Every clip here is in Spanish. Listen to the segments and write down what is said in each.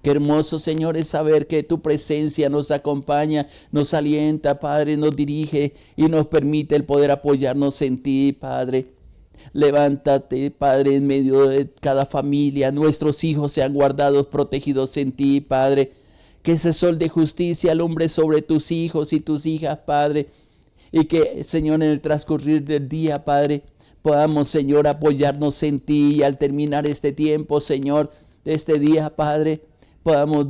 Qué hermoso, Señor, es saber que tu presencia nos acompaña, nos alienta, Padre, nos dirige y nos permite el poder apoyarnos en ti, Padre. Levántate, Padre, en medio de cada familia. Nuestros hijos sean guardados, protegidos en ti, Padre. Que ese sol de justicia alumbre sobre tus hijos y tus hijas, Padre. Y que, Señor, en el transcurrir del día, Padre, podamos, Señor, apoyarnos en ti. Y al terminar este tiempo, Señor, de este día, Padre, podamos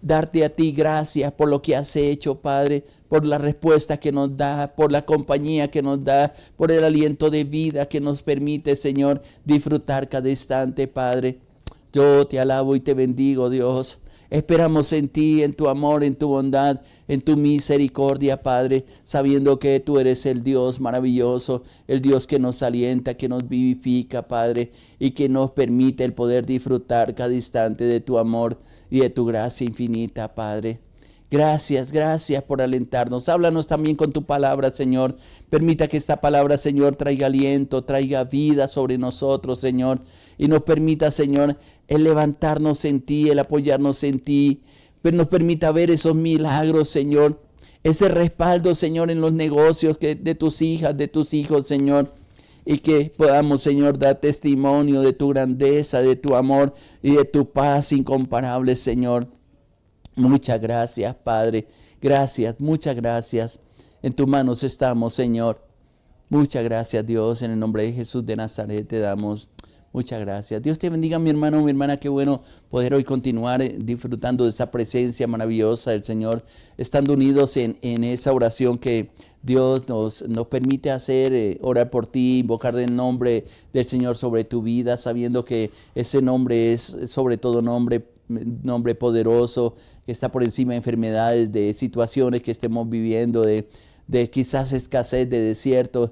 darte a ti gracias por lo que has hecho, Padre, por la respuesta que nos da, por la compañía que nos da, por el aliento de vida que nos permite, Señor, disfrutar cada instante, Padre. Yo te alabo y te bendigo, Dios. Esperamos en ti, en tu amor, en tu bondad, en tu misericordia, Padre, sabiendo que tú eres el Dios maravilloso, el Dios que nos alienta, que nos vivifica, Padre, y que nos permite el poder disfrutar cada instante de tu amor y de tu gracia infinita, Padre. Gracias, gracias por alentarnos. Háblanos también con tu palabra, Señor. Permita que esta palabra, Señor, traiga aliento, traiga vida sobre nosotros, Señor. Y nos permita, Señor, el levantarnos en ti, el apoyarnos en ti. Pero nos permita ver esos milagros, Señor. Ese respaldo, Señor, en los negocios de tus hijas, de tus hijos, Señor. Y que podamos, Señor, dar testimonio de tu grandeza, de tu amor y de tu paz incomparable, Señor. Muchas gracias, Padre. Gracias, muchas gracias. En tus manos estamos, Señor. Muchas gracias, Dios. En el nombre de Jesús de Nazaret te damos muchas gracias. Dios te bendiga, mi hermano, mi hermana. Qué bueno poder hoy continuar disfrutando de esa presencia maravillosa del Señor, estando unidos en esa oración que Dios nos permite hacer, orar por ti, invocar el nombre del Señor sobre tu vida, sabiendo que ese nombre es sobre todo nombre poderoso, que está por encima de enfermedades, de situaciones que estemos viviendo, de quizás escasez, de desierto.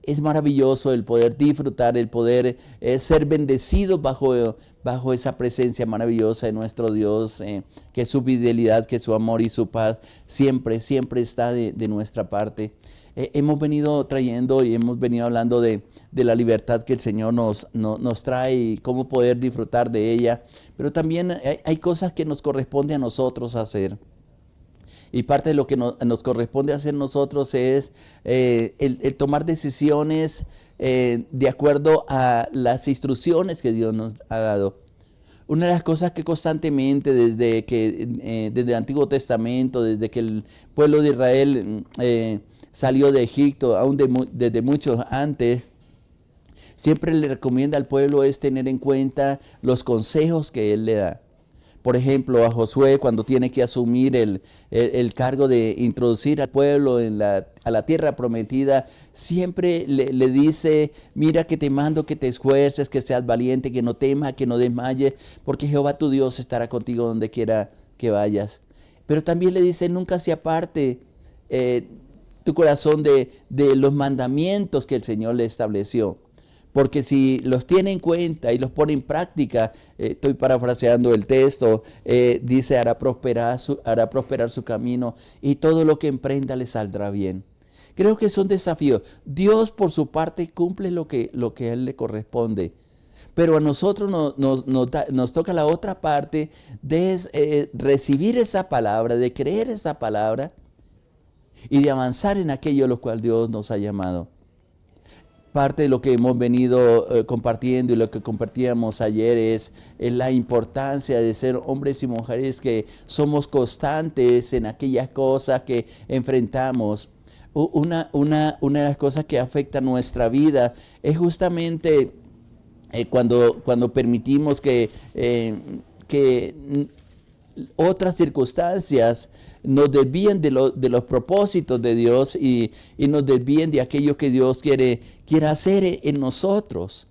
Es maravilloso el poder disfrutar, el poder ser bendecidos bajo esa presencia maravillosa de nuestro Dios, que su fidelidad, que su amor y su paz siempre está de nuestra parte. Hemos venido trayendo y hemos venido hablando de la libertad que el Señor nos trae y cómo poder disfrutar de ella, pero también hay cosas que nos corresponde a nosotros hacer. Y parte de lo que nos corresponde hacer nosotros es el tomar decisiones de acuerdo a las instrucciones que Dios nos ha dado. Una de las cosas que constantemente desde el Antiguo Testamento, desde que el pueblo de Israel salió de Egipto, aún desde mucho antes, siempre le recomienda al pueblo es tener en cuenta los consejos que Él le da. Por ejemplo, a Josué cuando tiene que asumir el cargo de introducir al pueblo a la tierra prometida, siempre le dice, mira que te mando que te esfuerces, que seas valiente, que no temas, que no desmayes, porque Jehová tu Dios estará contigo donde quiera que vayas. Pero también le dice, nunca se aparte tu corazón de los mandamientos que el Señor le estableció. Porque si los tiene en cuenta y los pone en práctica, estoy parafraseando el texto, dice hará prosperar su camino y todo lo que emprenda le saldrá bien. Creo que son desafíos. Dios por su parte cumple lo que a Él le corresponde. Pero a nosotros nos toca la otra parte de recibir esa palabra, de creer esa palabra y de avanzar en aquello a lo cual Dios nos ha llamado. Parte de lo que hemos venido compartiendo y lo que compartíamos ayer es la importancia de ser hombres y mujeres que somos constantes en aquellas cosas que enfrentamos. Una de las cosas que afecta nuestra vida es justamente cuando permitimos que otras circunstancias nos desvíen de los propósitos de Dios y nos desvíen de aquello que Dios quiere hacer en nosotros.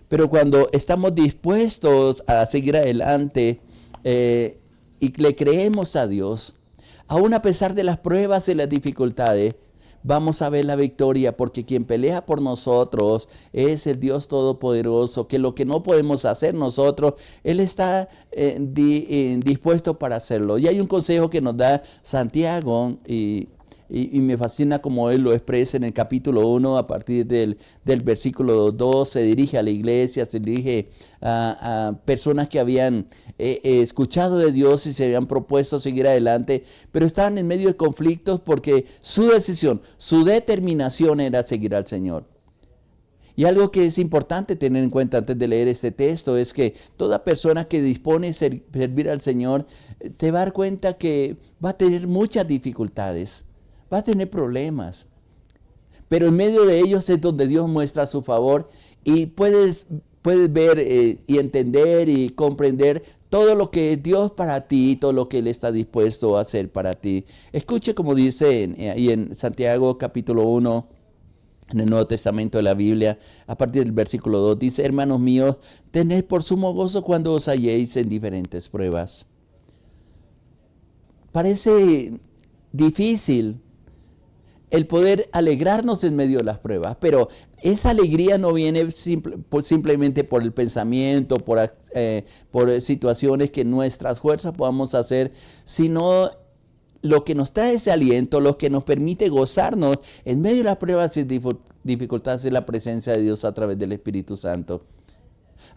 Pero cuando estamos dispuestos a seguir adelante y le creemos a Dios, aún a pesar de las pruebas y las dificultades, vamos a ver la victoria, porque quien pelea por nosotros es el Dios Todopoderoso, que lo que no podemos hacer nosotros, Él está dispuesto para hacerlo. Y hay un consejo que nos da Santiago, y y me fascina como él lo expresa en el capítulo 1, a partir del versículo 2, se dirige a la iglesia, se dirige a personas que habían escuchado de Dios y se habían propuesto seguir adelante, pero estaban en medio de conflictos porque su decisión, su determinación era seguir al Señor. Y algo que es importante tener en cuenta antes de leer este texto es que toda persona que dispone de servir al Señor te va a dar cuenta que va a tener muchas dificultades, va a tener problemas. Pero en medio de ellos es donde Dios muestra su favor y puedes ver y entender y comprender todo lo que Dios para ti, todo lo que Él está dispuesto a hacer para ti. Escuche como dice ahí en Santiago capítulo 1, en el Nuevo Testamento de la Biblia, a partir del versículo 2, dice: hermanos míos, tened por sumo gozo cuando os halléis en diferentes pruebas. Parece difícil el poder alegrarnos en medio de las pruebas, pero esa alegría no viene simplemente por el pensamiento, por situaciones que nuestras fuerzas podamos hacer, sino lo que nos trae ese aliento, lo que nos permite gozarnos en medio de las pruebas y dificultades es la presencia de Dios a través del Espíritu Santo.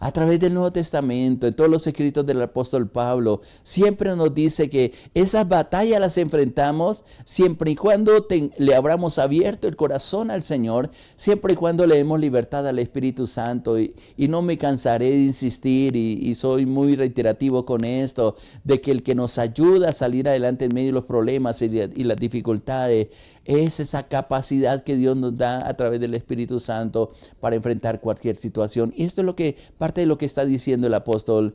A través del Nuevo Testamento, en todos los escritos del apóstol Pablo, siempre nos dice que esas batallas las enfrentamos siempre y cuando le abramos abierto el corazón al Señor, siempre y cuando le demos libertad al Espíritu Santo. Y no me cansaré de insistir, y soy muy reiterativo con esto, de que el que nos ayuda a salir adelante en medio de los problemas y las dificultades es esa capacidad que Dios nos da a través del Espíritu Santo para enfrentar cualquier situación. Y esto es parte de lo que está diciendo el apóstol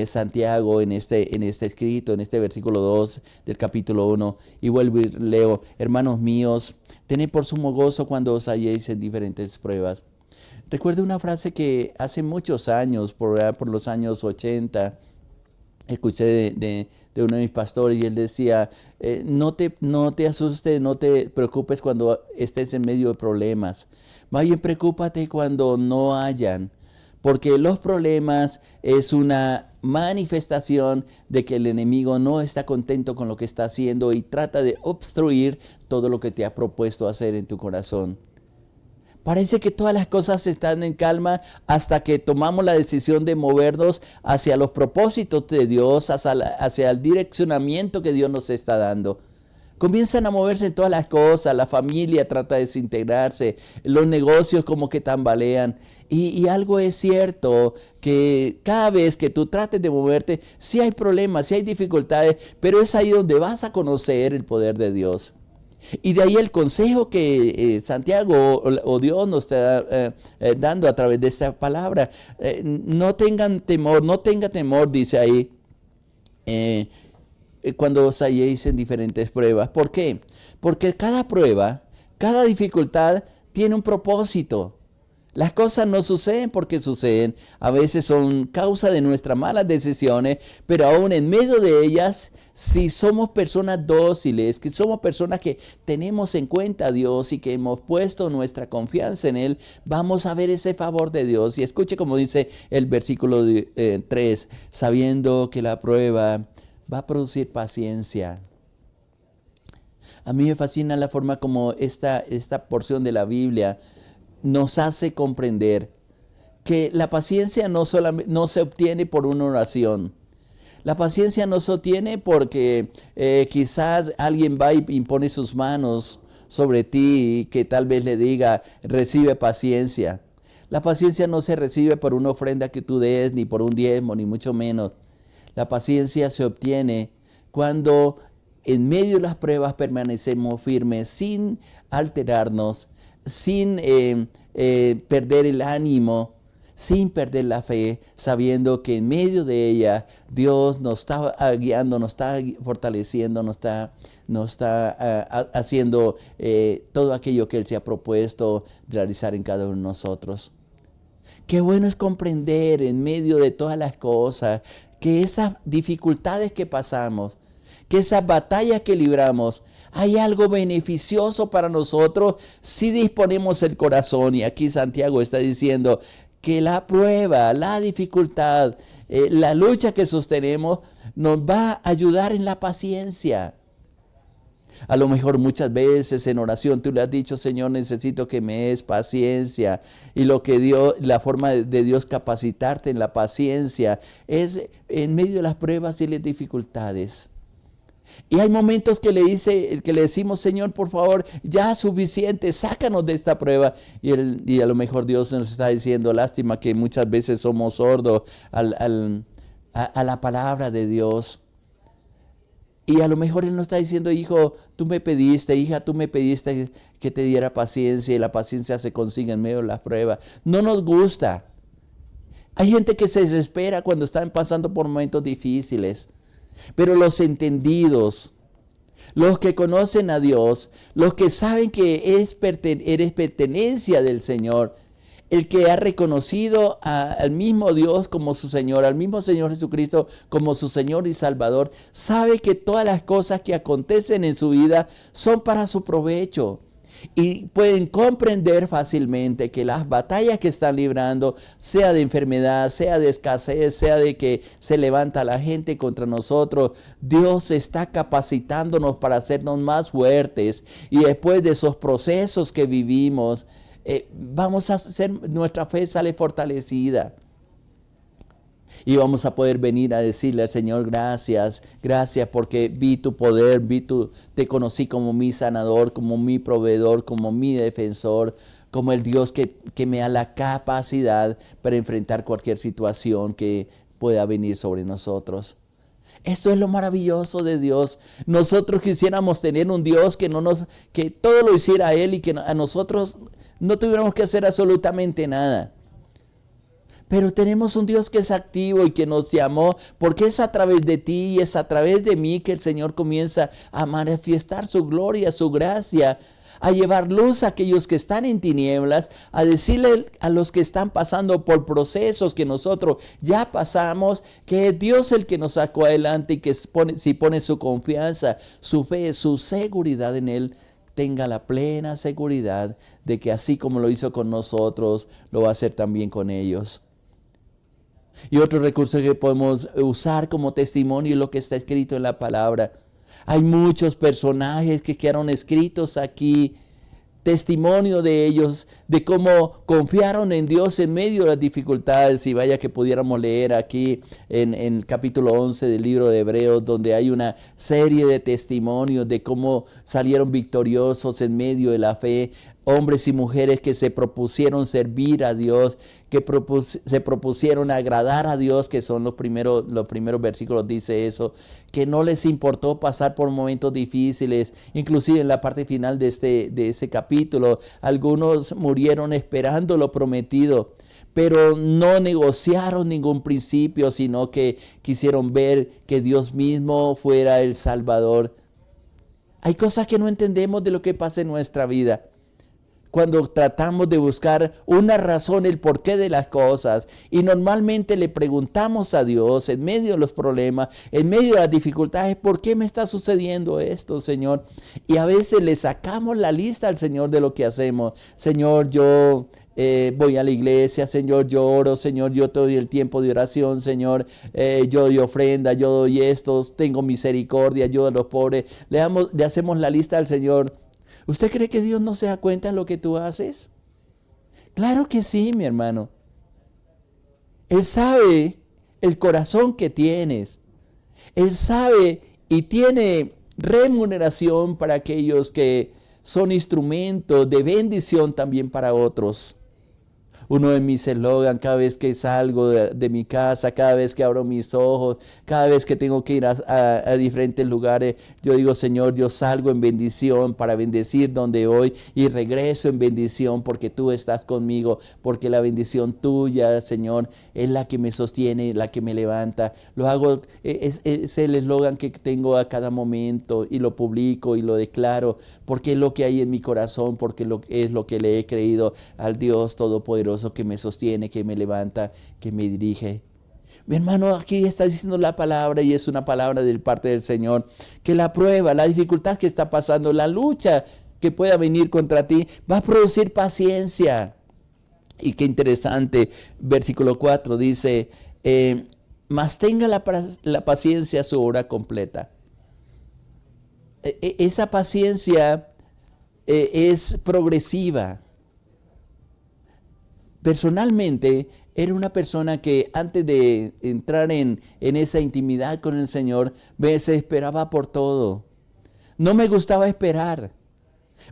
Santiago en este escrito, en este versículo 2 del capítulo 1. Y vuelvo y leo: hermanos míos, tened por sumo gozo cuando os halléis en diferentes pruebas. Recuerdo una frase que hace muchos años, por los años 80, escuché de uno de mis pastores, y él decía: no te asustes, no te preocupes cuando estés en medio de problemas. Más bien preocúpate cuando no hayan, porque los problemas es una manifestación de que el enemigo no está contento con lo que está haciendo y trata de obstruir todo lo que te ha propuesto hacer en tu corazón. Parece que todas las cosas están en calma hasta que tomamos la decisión de movernos hacia los propósitos de Dios, hacia el direccionamiento que Dios nos está dando. Comienzan a moverse en todas las cosas, la familia trata de desintegrarse, los negocios como que tambalean. Y algo es cierto, que cada vez que tú trates de moverte, sí hay problemas, sí hay dificultades, pero es ahí donde vas a conocer el poder de Dios. Y de ahí el consejo que Santiago o Dios nos está dando a través de esta palabra. No tengan temor, no tenga temor, dice ahí, cuando os halléis en diferentes pruebas. ¿Por qué? Porque cada prueba, cada dificultad tiene un propósito. Las cosas no suceden porque suceden, a veces son causa de nuestras malas decisiones, pero aún en medio de ellas, si somos personas dóciles, que somos personas que tenemos en cuenta a Dios y que hemos puesto nuestra confianza en Él, vamos a ver ese favor de Dios. Y escuche como dice el versículo 3, sabiendo que la prueba va a producir paciencia. A mí me fascina la forma como esta porción de la Biblia nos hace comprender que la paciencia no se obtiene por una oración. La paciencia no se obtiene porque quizás alguien va y impone sus manos sobre ti y que tal vez le diga: recibe paciencia. La paciencia no se recibe por una ofrenda que tú des, ni por un diezmo, ni mucho menos. La paciencia se obtiene cuando en medio de las pruebas permanecemos firmes sin alterarnos, sin perder el ánimo, sin perder la fe, sabiendo que en medio de ella Dios nos está guiando, nos está fortaleciendo, nos está haciendo todo aquello que Él se ha propuesto realizar en cada uno de nosotros. Qué bueno es comprender en medio de todas las cosas que esas dificultades que pasamos, que esas batallas que libramos, hay algo beneficioso para nosotros si disponemos el corazón. Y aquí Santiago está diciendo que la prueba, la dificultad, la lucha que sostenemos nos va a ayudar en la paciencia. A lo mejor muchas veces en oración tú le has dicho, Señor, necesito que me des paciencia. Y lo que Dios, la forma de Dios capacitarte en la paciencia es en medio de las pruebas y las dificultades. Y hay momentos que le decimos, Señor, por favor, ya suficiente, sácanos de esta prueba. Y a lo mejor Dios nos está diciendo, lástima que muchas veces somos sordos a la palabra de Dios. Y a lo mejor Él nos está diciendo, hijo, tú me pediste, hija, tú me pediste que te diera paciencia, y la paciencia se consigue en medio de las pruebas. No nos gusta. Hay gente que se desespera cuando están pasando por momentos difíciles. Pero los entendidos, los que conocen a Dios, los que saben que eres pertenencia del Señor, el que ha reconocido al mismo Dios como su Señor, al mismo Señor Jesucristo como su Señor y Salvador, sabe que todas las cosas que acontecen en su vida son para su provecho. Y pueden comprender fácilmente que las batallas que están librando, sea de enfermedad, sea de escasez, sea de que se levanta la gente contra nosotros, Dios está capacitándonos para hacernos más fuertes. Y después de esos procesos que vivimos, vamos a hacer, nuestra fe sale fortalecida. Y vamos a poder venir a decirle al Señor, gracias, gracias porque vi tu poder, te conocí como mi sanador, como mi proveedor, como mi defensor, como el Dios que me da la capacidad para enfrentar cualquier situación que pueda venir sobre nosotros. Esto es lo maravilloso de Dios. Nosotros quisiéramos tener un Dios que todo lo hiciera Él y que a nosotros no tuviéramos que hacer absolutamente nada. Pero tenemos un Dios que es activo y que nos llamó, porque es a través de ti y es a través de mí que el Señor comienza a manifestar su gloria, su gracia, a llevar luz a aquellos que están en tinieblas, a decirle a los que están pasando por procesos que nosotros ya pasamos, que es Dios el que nos sacó adelante y que si pone su confianza, su fe, su seguridad en Él, tenga la plena seguridad de que así como lo hizo con nosotros, lo va a hacer también con ellos. Y otro recurso que podemos usar como testimonio es lo que está escrito en la palabra. Hay muchos personajes que quedaron escritos aquí, testimonio de ellos, de cómo confiaron en Dios en medio de las dificultades. Y vaya que pudiéramos leer aquí en el capítulo 11 del libro de Hebreos, donde hay una serie de testimonios de cómo salieron victoriosos en medio de la fe. Hombres y mujeres que se propusieron servir a Dios, que se propusieron agradar a Dios, que son los primeros versículos, dice eso, que no les importó pasar por momentos difíciles. Inclusive en la parte final de ese capítulo, algunos murieron esperando lo prometido, pero no negociaron ningún principio, sino que quisieron ver que Dios mismo fuera el Salvador. Hay cosas que no entendemos de lo que pasa en nuestra vida. Cuando tratamos de buscar una razón, el porqué de las cosas, y normalmente le preguntamos a Dios en medio de los problemas, en medio de las dificultades, ¿por qué me está sucediendo esto, Señor? Y a veces le sacamos la lista al Señor de lo que hacemos. Señor, yo voy a la iglesia, Señor, yo oro, Señor, yo te doy el tiempo de oración, Señor, yo doy ofrenda, yo doy esto, tengo misericordia, ayudo a los pobres. Le hacemos la lista al Señor. ¿Usted cree que Dios no se da cuenta de lo que tú haces? Claro que sí, mi hermano. Él sabe el corazón que tienes. Él sabe y tiene remuneración para aquellos que son instrumentos de bendición también para otros. Uno de mis eslogan, cada vez que salgo de mi casa, cada vez que abro mis ojos, cada vez que tengo que ir a diferentes lugares, yo digo, Señor, yo salgo en bendición para bendecir donde voy y regreso en bendición porque tú estás conmigo, porque la bendición tuya, Señor, es la que me sostiene, la que me levanta. Lo hago, es el eslogan que tengo a cada momento y lo publico y lo declaro porque es lo que hay en mi corazón, porque es lo que le he creído al Dios Todopoderoso que me sostiene, que me levanta, que me dirige. Mi hermano, aquí está diciendo la palabra y es una palabra de parte del Señor, que la prueba, la dificultad que está pasando, la lucha que pueda venir contra ti, va a producir paciencia. Y qué interesante, versículo 4 dice, mas tenga la paciencia su obra completa. Esa paciencia es progresiva. Personalmente, era una persona que antes de entrar en esa intimidad con el Señor, me desesperaba por todo. No me gustaba esperar.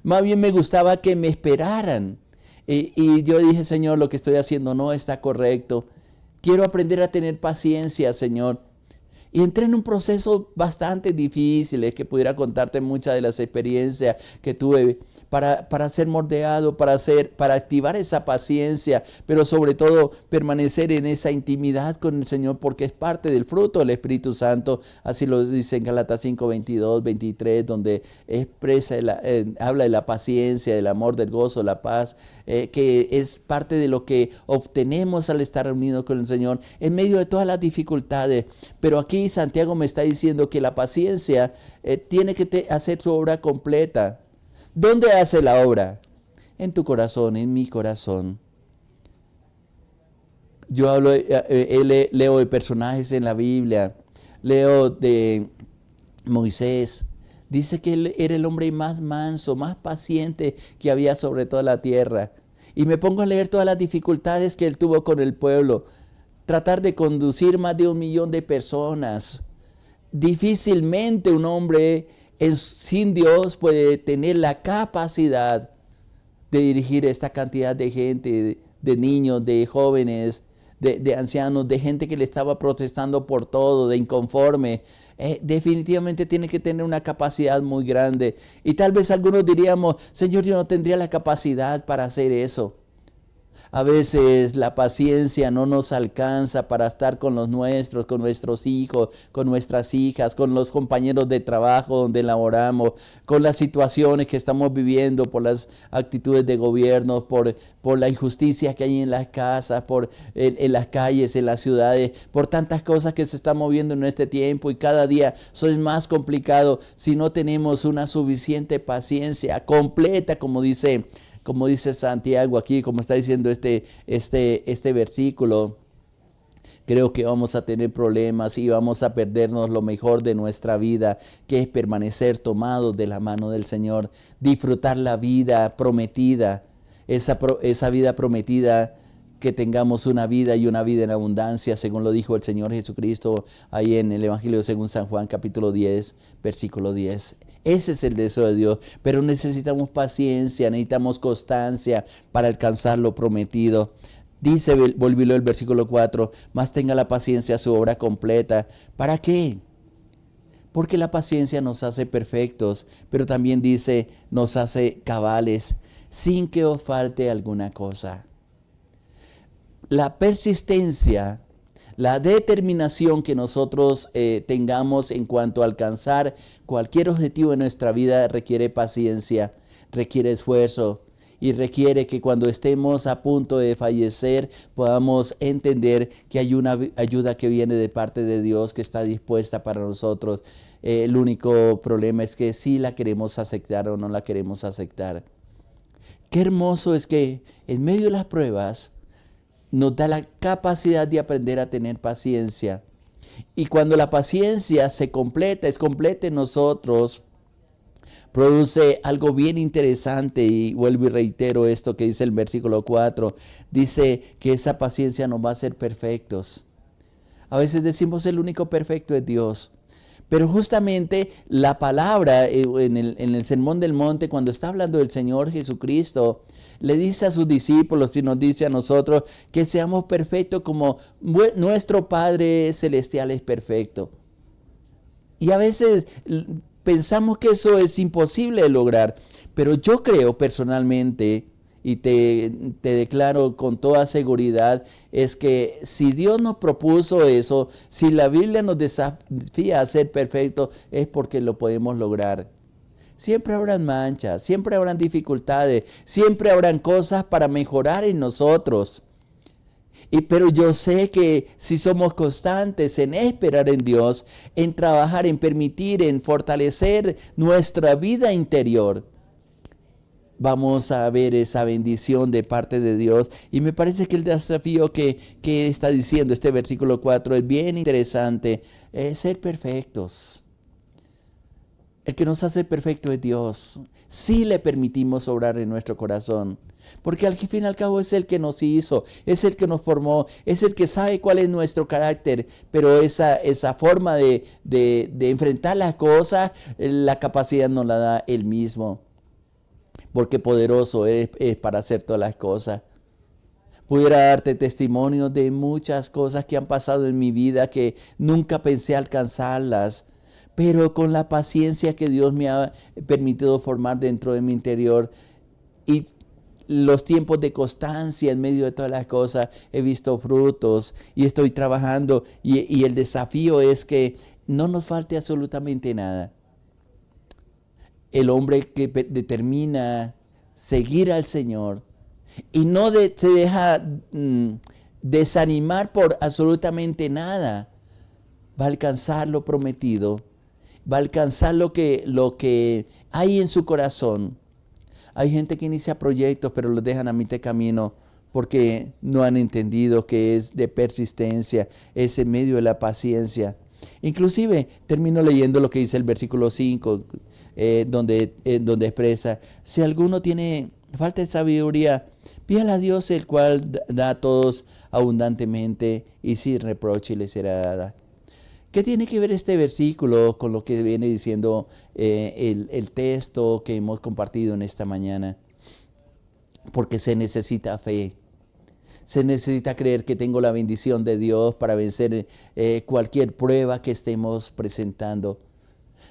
Más bien me gustaba que me esperaran. Y yo dije, Señor, lo que estoy haciendo no está correcto. Quiero aprender a tener paciencia, Señor. Y entré en un proceso bastante difícil, que pudiera contarte muchas de las experiencias que tuve para ser moldeado, para activar esa paciencia, pero sobre todo permanecer en esa intimidad con el Señor, porque es parte del fruto del Espíritu Santo. Así lo dice en Gálatas 5, 22, 23, donde expresa, habla de la paciencia, del amor, del gozo, la paz, que es parte de lo que obtenemos al estar reunidos con el Señor en medio de todas las dificultades. Pero aquí Santiago me está diciendo que la paciencia tiene que hacer su obra completa. ¿Dónde hace la obra? En tu corazón, en mi corazón. Yo leo de personajes en la Biblia, leo de Moisés. Dice que él era el hombre más manso, más paciente que había sobre toda la tierra. Y me pongo a leer todas las dificultades que él tuvo con el pueblo. Tratar de conducir más de 1 millón de personas. Difícilmente un hombre sin Dios puede tener la capacidad de dirigir esta cantidad de gente, de niños, de jóvenes, de ancianos, de gente que le estaba protestando por todo, de inconforme. Definitivamente tiene que tener una capacidad muy grande. Y tal vez algunos diríamos, Señor, yo no tendría la capacidad para hacer eso. A veces la paciencia no nos alcanza para estar con los nuestros, con nuestros hijos, con nuestras hijas, con los compañeros de trabajo donde laboramos, con las situaciones que estamos viviendo, por las actitudes de gobierno, por la injusticia que hay en las casas, en las calles, en las ciudades, por tantas cosas que se están moviendo en este tiempo, y cada día eso es más complicado si no tenemos una suficiente paciencia completa, como dice Santiago aquí, como está diciendo este versículo. Creo que vamos a tener problemas y vamos a perdernos lo mejor de nuestra vida, que es permanecer tomados de la mano del Señor, disfrutar la vida prometida, esa vida prometida, que tengamos una vida y una vida en abundancia, según lo dijo el Señor Jesucristo ahí en el Evangelio según San Juan, capítulo 10, versículo 10. Ese es el deseo de Dios, pero necesitamos paciencia, necesitamos constancia para alcanzar lo prometido. Dice, volvió el versículo 4, más tenga la paciencia su obra completa. ¿Para qué? Porque la paciencia nos hace perfectos, pero también dice, nos hace cabales, sin que os falte alguna cosa. La persistencia, la determinación que nosotros tengamos en cuanto a alcanzar cualquier objetivo en nuestra vida requiere paciencia, requiere esfuerzo y requiere que cuando estemos a punto de fallecer podamos entender que hay una ayuda que viene de parte de Dios, que está dispuesta para nosotros. El único problema es que si la queremos aceptar o no la queremos aceptar. Qué hermoso es que en medio de las pruebas nos da la capacidad de aprender a tener paciencia. Y cuando la paciencia es completa en nosotros, produce algo bien interesante. Y vuelvo y reitero esto que dice el versículo 4. Dice que esa paciencia nos va a hacer perfectos. A veces decimos el único perfecto es Dios. Pero justamente la palabra en el Sermón del Monte, cuando está hablando del Señor Jesucristo, le dice a sus discípulos y nos dice a nosotros que seamos perfectos como nuestro Padre Celestial es perfecto. Y a veces pensamos que eso es imposible de lograr, pero yo creo personalmente, y te declaro con toda seguridad, es que si Dios nos propuso eso, si la Biblia nos desafía a ser perfectos, es porque lo podemos lograr. Siempre habrán manchas, siempre habrán dificultades, siempre habrán cosas para mejorar en nosotros. Pero yo sé que si somos constantes en esperar en Dios, en trabajar, en permitir, en fortalecer nuestra vida interior, vamos a ver esa bendición de parte de Dios. Y me parece que el desafío que está diciendo este versículo 4 es bien interesante, es ser perfectos. El que nos hace perfecto es Dios. Sí le permitimos obrar en nuestro corazón. Porque al fin y al cabo es el que nos hizo, es el que nos formó, es el que sabe cuál es nuestro carácter. Pero esa forma de enfrentar las cosas, la capacidad nos la da Él mismo. Porque poderoso es para hacer todas las cosas. Pudiera darte testimonio de muchas cosas que han pasado en mi vida que nunca pensé alcanzarlas. Pero con la paciencia que Dios me ha permitido formar dentro de mi interior y los tiempos de constancia en medio de todas las cosas, he visto frutos y estoy trabajando. Y el desafío es que no nos falte absolutamente nada. El hombre que determina seguir al Señor y no se deja desanimar por absolutamente nada, va a alcanzar lo prometido, va a alcanzar lo que hay en su corazón. Hay gente que inicia proyectos pero los dejan a mitad de camino porque no han entendido que es de persistencia, es en medio de la paciencia. Inclusive termino leyendo lo que dice el versículo 5, donde expresa: si alguno tiene falta de sabiduría, pídala a Dios, el cual da a todos abundantemente y sin reproche le será dada. ¿Qué tiene que ver este versículo con lo que viene diciendo el texto que hemos compartido en esta mañana? Porque se necesita fe. Se necesita creer que tengo la bendición de Dios para vencer cualquier prueba que estemos presentando.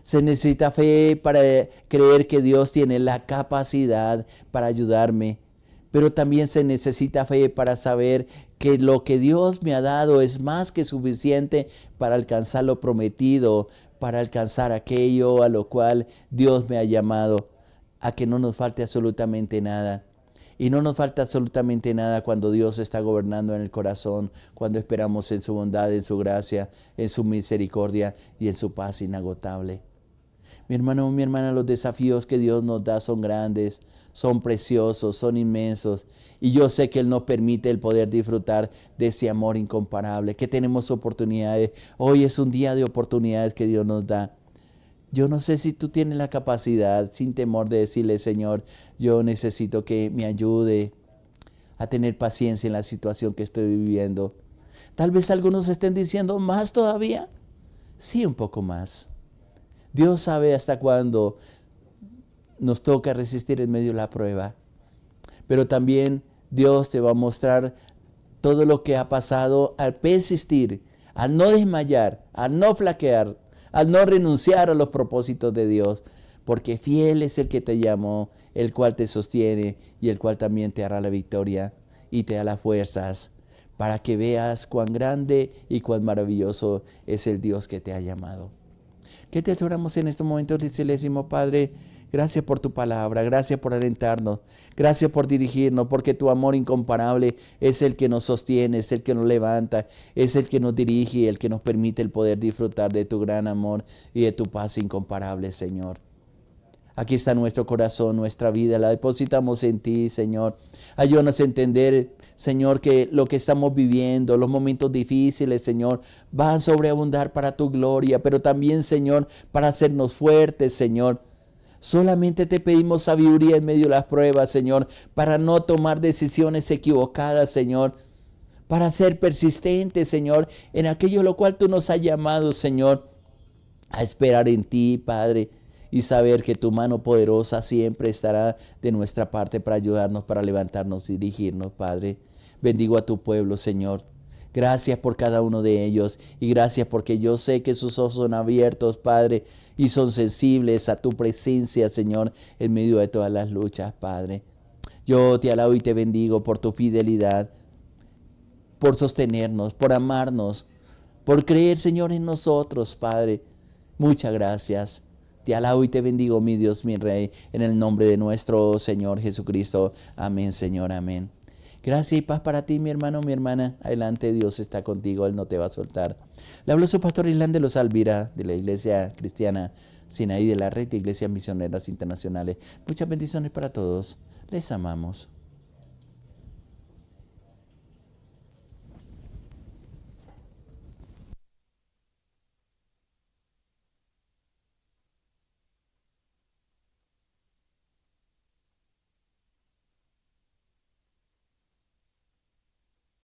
Se necesita fe para creer que Dios tiene la capacidad para ayudarme. Pero también se necesita fe para saber que lo que Dios me ha dado es más que suficiente para alcanzar lo prometido, para alcanzar aquello a lo cual Dios me ha llamado, a que no nos falte absolutamente nada. Y no nos falta absolutamente nada cuando Dios está gobernando en el corazón, cuando esperamos en su bondad, en su gracia, en su misericordia y en su paz inagotable. Mi hermano, mi hermana, los desafíos que Dios nos da son grandes, son preciosos, son inmensos. Y yo sé que Él nos permite el poder disfrutar de ese amor incomparable, que tenemos oportunidades. Hoy es un día de oportunidades que Dios nos da. Yo no sé si tú tienes la capacidad, sin temor, de decirle: Señor, yo necesito que me ayude a tener paciencia en la situación que estoy viviendo. Tal vez algunos estén diciendo: ¿más todavía? Sí, un poco más. Dios sabe hasta cuándo nos toca resistir en medio de la prueba. Pero también Dios te va a mostrar todo lo que ha pasado al persistir, al no desmayar, al no flaquear, al no renunciar a los propósitos de Dios. Porque fiel es el que te llamó, el cual te sostiene y el cual también te hará la victoria y te da las fuerzas para que veas cuán grande y cuán maravilloso es el Dios que te ha llamado. ¿Qué te adoramos en estos momentos? Le decimos: Padre, gracias por tu palabra, gracias por alentarnos, gracias por dirigirnos, porque tu amor incomparable es el que nos sostiene, es el que nos levanta, es el que nos dirige, el que nos permite el poder disfrutar de tu gran amor y de tu paz incomparable, Señor. Aquí está nuestro corazón, nuestra vida, la depositamos en ti, Señor. Ayúdanos a entender, Señor, que lo que estamos viviendo, los momentos difíciles, Señor, van a sobreabundar para tu gloria, pero también, Señor, para hacernos fuertes, Señor. Solamente te pedimos sabiduría en medio de las pruebas, Señor, para no tomar decisiones equivocadas, Señor, para ser persistentes, Señor, en aquello a lo cual tú nos has llamado, Señor, a esperar en ti, Padre, y saber que tu mano poderosa siempre estará de nuestra parte para ayudarnos, para levantarnos y dirigirnos, Padre. Bendigo a tu pueblo, Señor. Gracias por cada uno de ellos y gracias porque yo sé que sus ojos son abiertos, Padre, y son sensibles a tu presencia, Señor, en medio de todas las luchas, Padre. Yo te alabo y te bendigo por tu fidelidad, por sostenernos, por amarnos, por creer, Señor, en nosotros, Padre. Muchas gracias. Te alabo y te bendigo, mi Dios, mi Rey, en el nombre de nuestro Señor Jesucristo. Amén, Señor, amén. Gracias y paz para ti, mi hermano, mi hermana. Adelante, Dios está contigo, Él no te va a soltar. Le habló su pastor Islán de los Alvira, de la Iglesia Cristiana Sinaí, de la Red de Iglesias Misioneras Internacionales. Muchas bendiciones para todos. Les amamos.